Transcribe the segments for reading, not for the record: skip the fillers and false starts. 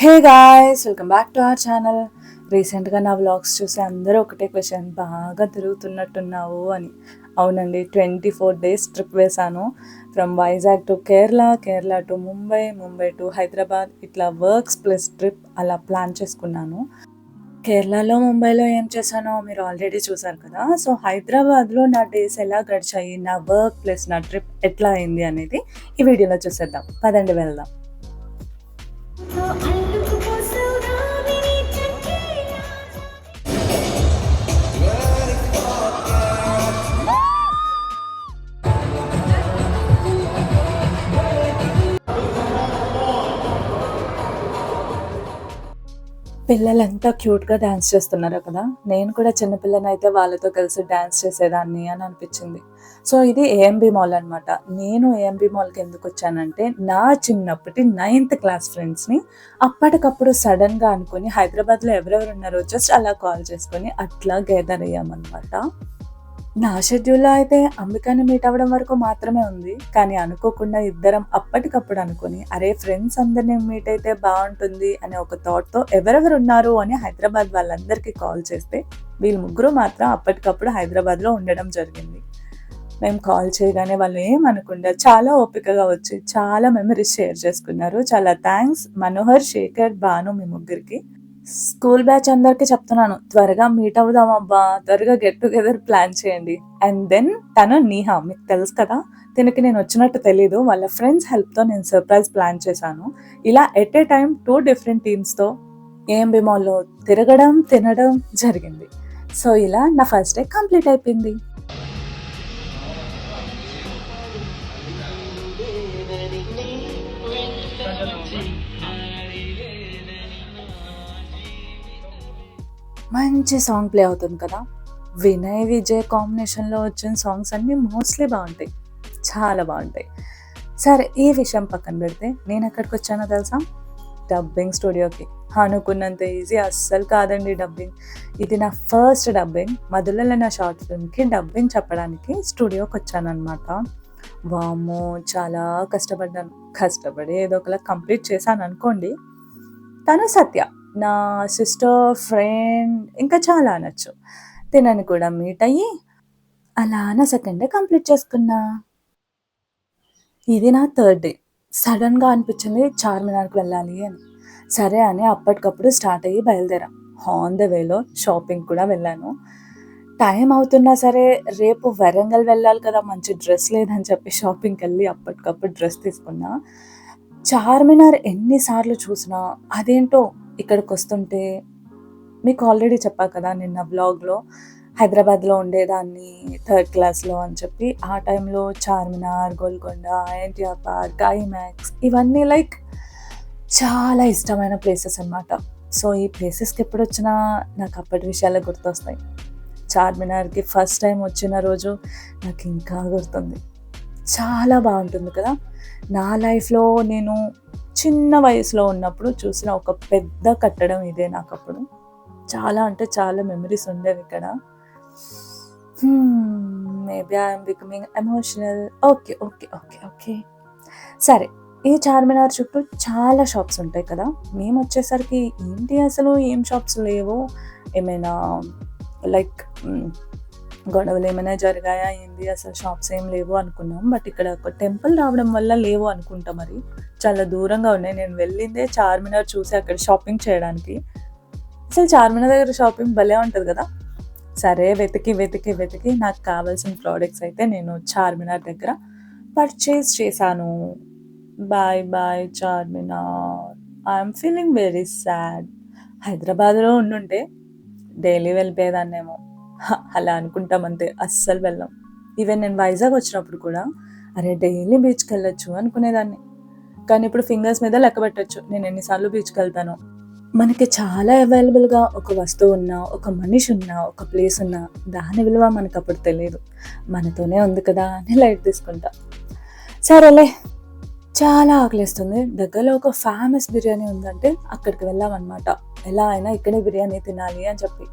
Hey guys, welcome back to our channel. రీసెంట్గా నా vlogs చూసి అందరూ ఒకటే క్వశ్చన్, బాగా తిరుగుతున్నట్టున్నావు అని. అవునండి, 24 days ట్రిప్ వేశాను. From Vizag to Kerala, Kerala to Mumbai, Mumbai to Hyderabad. ఇట్లా వర్క్స్ ప్లస్ ట్రిప్ అలా ప్లాన్ చేసుకున్నాను. కేరళలో, ముంబైలో ఏం చేశానో మీరు ఆల్రెడీ చూసారు కదా. సో హైదరాబాద్లో నా డేస్ ఎలా గడిచాయి, నా వర్క్ ప్లస్ నా ట్రిప్ ఎట్లా అయింది అనేది ఈ వీడియోలో చూసేద్దాం. పదండి వెళ్దాం. పిల్లలంతా క్యూట్‌గా డాన్స్ చేస్తున్నారు కదా. నేను కూడా చిన్నపిల్లనైతే వాళ్ళతో కలిసి డాన్స్ చేసేదాన్ని అని అనిపించింది. సో ఇది ఏఎంబీ మాల్ అనమాట. నేను ఏఎంబీ మాల్‌కి ఎందుకొచ్చానంటే, నా చిన్నప్పటి 9th క్లాస్ ఫ్రెండ్స్‌ని అప్పటికప్పుడు సడెన్‌గా అనుకుని హైదరాబాద్‌లో ఎవరెవరు ఉన్నారో జస్ట్ అలా కాల్ చేసుకొని అట్లా గ్యాదర్ అయ్యామనమాట. నా షెడ్యూల్‌లో అయితే అంబికాని మీట్ అవ్వడం వరకు మాత్రమే ఉంది. కానీ అనుకోకుండా ఇద్దరం అప్పటికప్పుడు అనుకుని, అరే ఫ్రెండ్స్ అందరిని మీట్ అయితే బావుంటుంది అనే ఒక థాట్‌తో ఎవరెవరున్నారు అని హైదరాబాద్ వాళ్ళందరికీ కాల్ చేస్తే, వీళ్ళు ముగ్గురు మాత్రం అప్పటికప్పుడు హైదరాబాద్‌లో ఉండడం జరిగింది. మేము కాల్ చేయగానే వాళ్ళు ఏమనకుండా చాలా ఓపికగా వచ్చి చాలా మెమరీస్ షేర్ చేసుకున్నారు. చాలా థాంక్స్ మనోహర్, శేఖర్, భాను మీ ముగ్గురికి. స్కూల్ బ్యాచ్ అందరికి చెప్తున్నాను, త్వరగా మీట్ అవుదాం అబ్బా, త్వరగా గెట్ టుగెదర్ ప్లాన్ చేయండి. అండ్ దెన్ తను నీహా, మీకు తెలుసు కదా. తనకి నేను వచ్చినట్టు తెలీదు, వాళ్ళ ఫ్రెండ్స్ హెల్ప్తో నేను సర్ప్రైజ్ ప్లాన్ చేశాను. ఇలా ఎట్ ఏ టైం 2 డిఫరెంట్ టీమ్స్తో ఏఎంబీ మాల్లో తిరగడం, తినడం జరిగింది. సో ఇలా నా ఫస్ట్ డే కంప్లీట్ అయిపోయింది. మంచి సాంగ్ ప్లే అవుతుంది కదా. వినయ్ విజయ్ కాంబినేషన్లో వచ్చిన సాంగ్స్ అన్నీ మోస్ట్లీ బాగుంటాయి, చాలా బాగుంటాయి. సరే, ఈ విషయం పక్కన పెడితే నేను ఎక్కడికి వచ్చానో తెలుసా? డబ్బింగ్ స్టూడియోకి. అనుకున్నంత ఈజీ అస్సలు కాదండి డబ్బింగ్. ఇది నా ఫస్ట్ డబ్బింగ్. మధులలో నా షార్ట్ ఫిల్మ్కి డబ్బింగ్ చెప్పడానికి స్టూడియోకి వచ్చానమాట. వామ్మో, చాలా కష్టపడి ఏదో ఒకలా కంప్లీట్ చేశాను అనుకోండి. తను సత్య, నా సిస్టర్ ఫ్రెండ్, ఇంకా చాలా అనొచ్చు. తినని కూడా మీట్ అయ్యి అలా నా సెకండ్ డే కంప్లీట్ చేసుకున్నా. ఇది నా థర్డ్ డే. సడన్గా అనిపించింది చార్మినార్కి వెళ్ళాలి అని. సరే అని అప్పటికప్పుడు స్టార్ట్ అయ్యి బయలుదేరాం. ఆన్ ద వేలో షాపింగ్ కూడా వెళ్ళాను. టైం అవుతున్నా సరే, రేపు వరంగల్ వెళ్ళాలి కదా, మంచి డ్రెస్ లేదని చెప్పి షాపింగ్కి వెళ్ళి అప్పటికప్పుడు డ్రెస్ తీసుకున్నా. చార్మినార్ ఎన్నిసార్లు చూసినా అదేంటో ఇక్కడికి వస్తుంటే, మీకు ఆల్రెడీ చెప్పా కదా నిన్న బ్లాగ్లో, హైదరాబాద్లో ఉండేదాన్ని 3rd క్లాస్లో అని చెప్పి. ఆ టైంలో చార్మినార్, గోల్కొండ, ఎన్టీఆర్ పార్క్, ఐమాక్స్ ఇవన్నీ లైక్ చాలా ఇష్టమైన ప్లేసెస్ అనమాట. సో ఈ ప్లేసెస్కి ఎప్పుడు వచ్చినా నాకు అప్పటి విషయాలే గుర్తొస్తాయి. చార్మినార్కి ఫస్ట్ టైం వచ్చిన రోజు నాకు ఇంకా గుర్తుంది. చాలా బాగుంటుంది కదా. నా లైఫ్లో నేను చిన్న వయసులో ఉన్నప్పుడు చూసిన ఒక పెద్ద కట్టడం ఇదే. నాకు అప్పుడు చాలా అంటే చాలా మెమరీస్ ఉండేవి ఇక్కడ. Maybe I'm becoming emotional. Okay okay okay okay సరే, ఈ చార్మినార్ చుట్టూ చాలా షాప్స్ ఉంటాయి కదా. మేము వచ్చేసరికి ఏంటి అసలు ఏం షాప్స్ లేవు, ఏమైనా లైక్ గొడవలు ఏమైనా జరిగాయా ఏంది, అసలు షాప్స్ ఏం లేవు అనుకున్నాం. బట్ ఇక్కడ ఒక టెంపుల్ రావడం వల్ల లేవు అనుకుంటా. మరి చాలా దూరంగా ఉన్నాయి. నేను వెళ్ళిందే చార్మినార్ చూసి అక్కడ షాపింగ్ చేయడానికి. అసలు చార్మినార్ దగ్గర షాపింగ్ భలే ఉంటుంది కదా. సరే, వెతికి నాకు కావాల్సిన ప్రోడక్ట్స్ అయితే నేను చార్మినార్ దగ్గర పర్చేస్ చేశాను. Bye bye Charminar, I'm feeling very sad. హైదరాబాద్లో ఉండుంటే డైలీ వెళ్ళిపోయేదాన్నేమో. అలా అనుకుంటాం అంతే, అస్సలు వెళ్ళాం. ఈవెన్ నేను వైజాగ్ వచ్చినప్పుడు కూడా అరే డైలీ బీచ్కి వెళ్ళొచ్చు అనుకునేదాన్ని. కానీ ఇప్పుడు ఫింగర్స్ మీద లెక్క పెట్టచ్చు నేను ఎన్నిసార్లు బీచ్కి వెళ్తాను. మనకి చాలా అవైలబుల్గా ఒక వస్తువు ఉన్నా, ఒక మనిషి ఉన్నా, ఒక ప్లేస్ ఉన్నా, దాని విలువ మనకు అప్పుడు తెలియదు. మనతోనే ఉంది కదా అని లైట్ తీసుకుంటా. సరేలే, చాలా ఆకలిస్తుంది. దగ్గరలో ఒక ఫేమస్ బిర్యానీ ఉందంటే అక్కడికి వెళ్ళామన్నమాట. ఎలా అయినా ఇక్కడే బిర్యానీ తినాలి అని చెప్పి.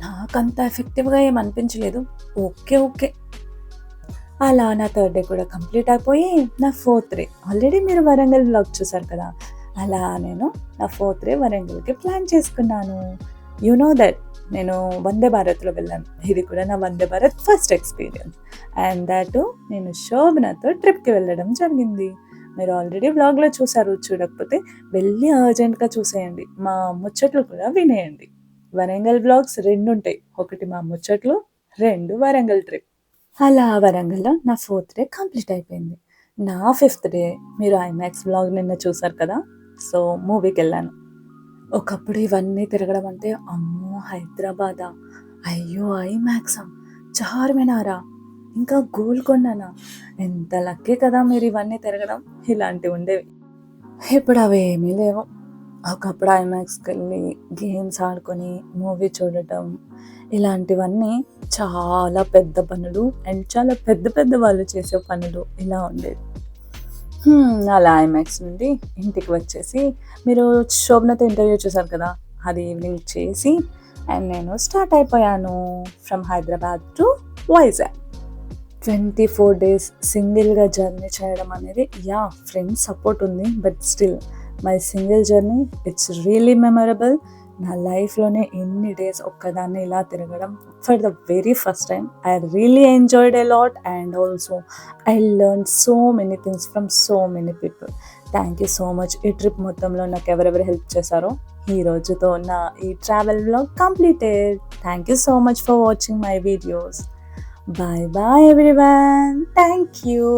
నాకంత ఎఫెక్టివ్గా ఏం అనిపించలేదు. ఓకే అలా నా 3rd డే కూడా కంప్లీట్ అయిపోయి నా 4th డే. ఆల్రెడీ మీరు వరంగల్ బ్లాగ్ చూసారు కదా. అలా నేను నా 4th డే వరంగల్‌కి ప్లాన్ చేసుకున్నాను. యూ నో దట్ నేను వందే భారత్‌లో వెళ్ళాను. ఇది కూడా నా Vande Bharat first experience. And thought నేను శోభనతో ట్రిప్‌కి వెళ్ళడం జరిగింది. మీరు ఆల్రెడీ వ్లాగ్‌లో చూసారు. చూడకపోతే వెళ్ళి అర్జెంట్‌గా చూసేయండి. మా ముచ్చట్లు కూడా వినేయండి. వరంగల్ వ్లాగ్స్ 2 ఉంటాయి. ఒకటి మా ముచ్చట్లు, 2 వరంగల్ ట్రిప్. అలా వరంగల్‌లో నా 4th డే కంప్లీట్ అయిపోయింది. నా 5th డే మీరు ఐమాక్స్ వ్లాగ్ నిన్న చూసారు కదా! సో, మూవీకెళ్ళాను. ఒకప్పుడు ఇవన్నీ తిరగడం అంటే అమ్మో! హైదరాబాదా? అయ్యో! ఐమాక్సా? చార్మినారా? ఇంకా గోల్కొండనా? ఎంత లక్కీ కదా మీరు ఇవన్నీ తిరగడం. ఇలాంటివుండేవి. ఇప్పుడు అవేమీ లేవు. ఒకప్పుడు ఐమాక్స్‌కెళ్ళి గేమ్స్ ఆడుకొని, మూవీ చూడటం ఇలాంటివన్నీ చాలా పెద్ద పనులు అండ్ చాలా పెద్ద పెద్ద వాళ్ళు చేసే పనులు ఇలా ఉండేవి. అలా ఐమాక్స్ నుండి ఇంటికి వచ్చేసి మీరు శోభనతో ఇంటర్వ్యూ చూసారు కదా! అది ఈవినింగ్ చేసి అండ్ నేను స్టార్ట్ అయిపోయాను from Hyderabad to Vizag. 24 days సింగిల్‌గా జర్నీ చేయడం అనేది ఫ్రెండ్స్ సపోర్ట్ ఉంది. But still my single journey it's really memorable. నా లైఫ్‌లోనే ఇన్ని డేస్ ఒక్కదాన్నే ఇలా తిరగడం for the very first time. I really enjoyed a lot and also I learned so many things from so many people. Thank you so much. ఈ trip మొత్తంలో నాకు ఎవరెవరు help చేశారో ఈ రోజుతో నా ఈ travel vlog completed. Thank you so much for watching my videos. Bye bye everyone. Thank you.